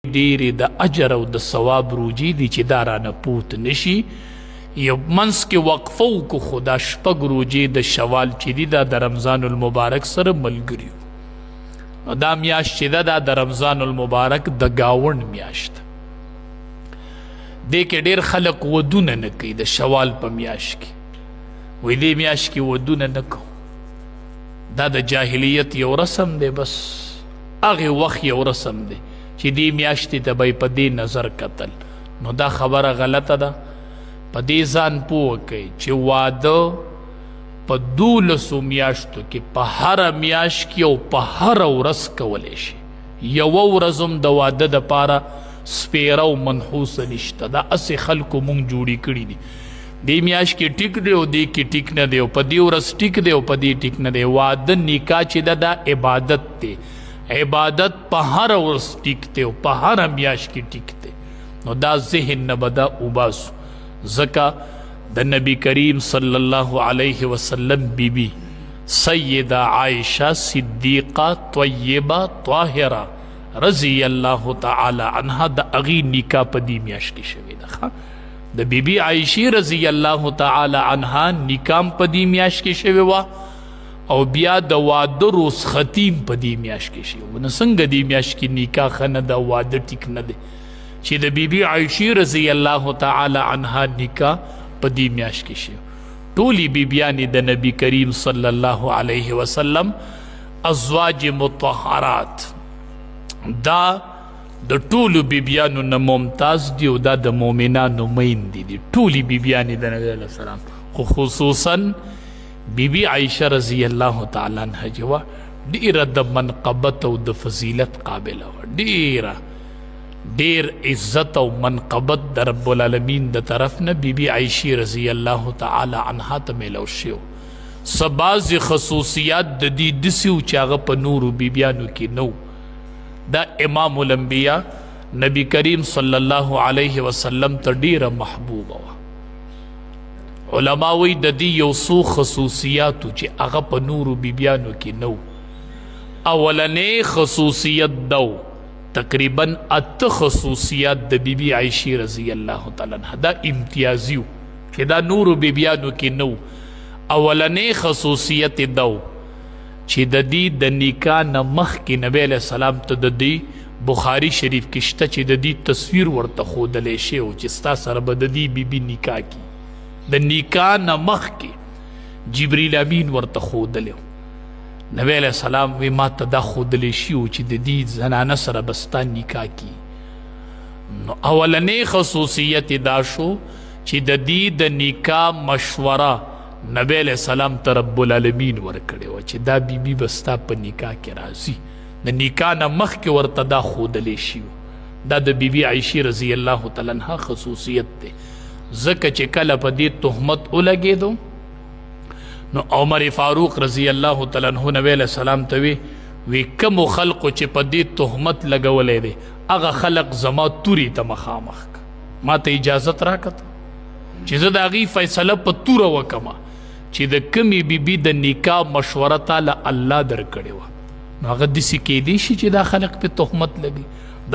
ډېرې د اجر او د ثواب روجې دي چې دا رانه پوت نشي. یو منځ کې وقفه وکړو خو دا شپږ روجې د شوال چې دي دا د رمضان المبارک سره ملګري وو. نو دا میاشت چې ده دا د رمضان المبارک د ګاونډ میاشت ده. دې کې ډېر خلک ودونه نه کوي د شوال په میاشت کې. وایي دې میاشت کې ودونه نه کوو. دا د جاهلیت یو رسم دی، بس هغې وخت یو رسم دی چې دې میاشتې ته به یې په دې نظر کتل. نو دا خبره غلطه ده. په دې ځان پوه کوئ چې واده په 12 میاشتو کې په هره میاشت کې او په هره ورځ کولی شي. یوه ورځ هم د واده دپاره سپیره او منحوسه نشته. دا هسې خلکو مونږ جوړې کړي دي. دې میاشت کې ټیک دی او دې کې ټیک نه دی او په دې ورځ ټیک دی او په دې ټیک نه دی. واده نکاح چې ده دا عبادت دی. عبادت په هر ورځ ټیک دی او په هر میاشت کې ټیک دی. نو دا ذهن نه به دا وباسو. ځکه د نبی کریم صلی الله علیه وسلم بیبي سیده عائشه صدیقه طیبه طاهره رضی الله تعالی عنها د هغې نکاح په دې میاشت کې شوې ده. د بیبي عایشې رضی الله تعالی عنها نکاح په دې میاشت کې شوې وه او بیا د واده رخصتي په دې میاشت کې شوې وه. نو څنګه دې میاشت کې نکاح ښه نه ده، واده ټیک نه دی چې د بیبي عایشې رضی الله تعالی عنها نکاح په دې میاشت کې شوې. ټولې بیبیانې د نبی کریم صلی الله علیه وسلم ازواج مطهرات دا د ټولو بیبیانو نه ممتاز دي او دا د مؤمنانو میندې دي. ټولې بیبیانې د نبی علیه السلام، خو خصوصا بیبي عایشه رضی الله تعالی عنها چې وه ډېره د منقبت او د فضیلت قابله وه. ډېر عزت او منقبت د رب العالمین د طرف نه بیبي عایشې رضی الله تعالی عنها ته میلو شوی و. څه بعضې خصوصیات د دې داسې وو چې هغه په نورو بیبیانو کې نه و. دا امام الانبیا نبی کریم صلی الله علیه وسلم ته ډیره محبوبه وه. علما وایي د دې یو څو خصوصیاتو چې هغه په نورو بیبیانو کې نه و. اولنی خصوصیت دا و تقریبا 8 خصوصیات د بیبي عایشې رضی الله تعالی عنها دا امتیازي و چې دا نورو بیبیانو کې نه و. اولنی خصوصیت دا و چې د دې د نکاح نه مخکې نبی علیه السلام ته د دې بخاري شریف کې شته چې د دې تصویر ورته ښودلی شوی و چې ستا سره به د دې بیبي نکاح کي. د نکاح نه مخکې جبریل امین ورته ښودلی و. نبی علیه السلام وی ما ته دا ښودلی شوي و چې د دې زنانه سره به ستا نکاح کي. نو اولنی خصوصیت دا شو چې د دې د نکاح مشوره نبی علیہ السلام ته رب العالمین ورکړی وه چې دا بیبي به ستا په نکاح کې راځي. د نکاح نه مخکې ورته دا ښودلی شي. دا د بیبي عایشې رضی الله تعالی عنها خصوصیت دی. ځکه چې کله په دې تهمت ولګېدو نو عمر فاروق رضی الله تعالی عنه نبی علیہ السلام ته وی کمو خلقو چې په دې تهمت لګولی دی هغه خلق زما تورې ته مخامخ ما ته اجازت راکړه چې زه د هغې فیصله په توره وکړم چې د کمې بیبي د نکاح مشوره تاله الله درکړې وه. نو هغه داسې کیدی شي چې دا خلق پې تهمت لګي.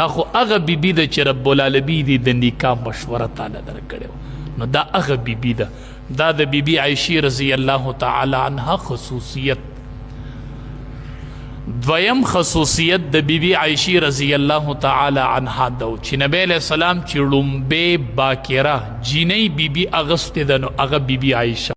دا خو هغه بیبي ده چې رب العالمین د نکاح مشوره تاله درکړې وه. نو دا هغه بیبي ده. دا د بیبي عایشې رضی الله تعالی عنها خصوصیت. دویم خصوصیت د بیبي عایشې رضی الله تعالی عنها ده چې نبی علیه السلام چې لومبۍ باکره جینۍ بیبي اغوستې ده نو هغه بیبي عایشه